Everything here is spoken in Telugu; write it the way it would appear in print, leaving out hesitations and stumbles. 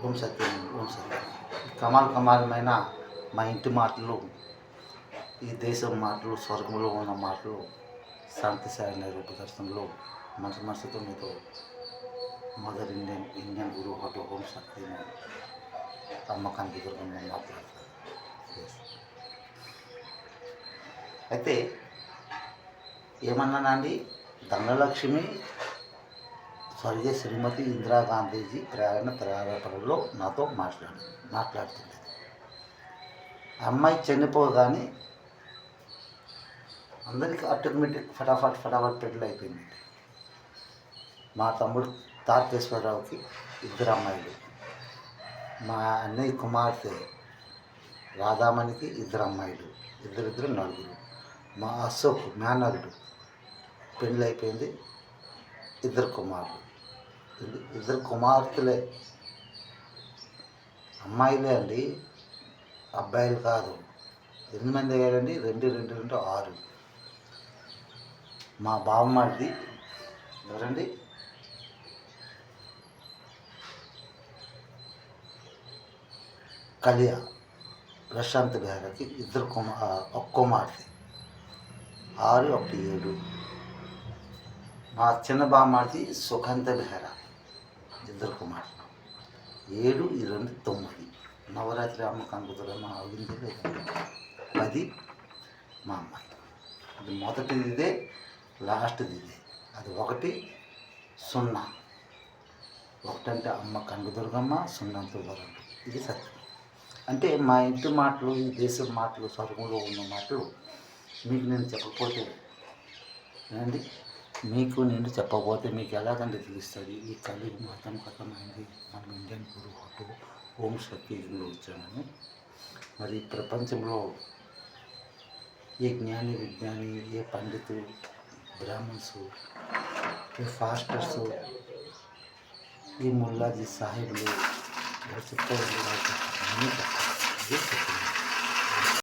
ఓం సత్యం, ఓం సత్యం. కమాలమైన మా ఇంటి మాటలు, ఈ దేశం మాటలు, స్వర్గంలో ఉన్న మాటలు, శాంతి సాయి రూపదర్శనంలో మనసు మనసుతో మీతో మదర్ ఇండియన్ గురు హోటో ఓం సత్యం అమ్మకానికి దుర్గంగా మాట్లాడతారు. అయితే ఏమన్నానండి, ధనలక్ష్మి స్వర్గీయ శ్రీమతి ఇందిరాగాంధీజీ ప్రయాణలో నాతో మాట్లాడుతుంది. అమ్మాయి చనిపోగానే అందరికీ ఆటోమేటిక్ ఫటాఫట్ పెళ్ళి అయిపోయింది. మా తమ్ముడు తారకేశ్వరరావుకి 2 అమ్మాయిలు, మా అన్నయ్య కుమార్తె రాధామణికి 2 అమ్మాయిలు, ఇద్దరు 4. మా అశోక్ మేనల్లుడు పెళ్ళి అయిపోయింది, 2 కుమారులు, 2 కుమార్తెలే, అమ్మాయిలే అండి, అబ్బాయిలు కాదు. 8 మంది అయ్యారండి, 2 6. మా బావమరిది ఎవరండి, కలియా ప్రశాంత్ బెహ్రాకి 2 కుమార్తె, 6 1 7. మా చిన్న బామ్మది సుఖాంత బెహ్రా 2 కుమార్తెలు, 7 2 9. నవరాత్రి అమ్మకానికి కుదరమ్మ అవింది 10 మా అమ్మాయి. అది మొదటిది ఇదే, లాస్ట్ది ఇదే. అది 1 0. 1 అంటే అమ్మ కనకదుర్గమ్మ, 0 అంటే వరలు. ఇది సత్యం. అంటే మా ఇంటి మాటలు, ఈ దేశం మాటలు, స్వర్గంలో ఉన్న మాటలు మీకు నేను చెప్పకపోతే ఏమండి, నేను చెప్పకపోతే మీకు ఎలాగంటే తెలుస్తుంది ఈ కలియుగ మతం కథమైంది. మనం ఇండియన్ గురు హోటో ఓం సత్యంలో వచ్చామని. మరి ప్రపంచంలో ఏ జ్ఞాని విజ్ఞాని, ఏ పండితులు, బ్రాహ్మణ్స్, ఏ ఫాస్టర్స్, ఈ ముల్లాజీ సాహెబ్లు చెప్తారు.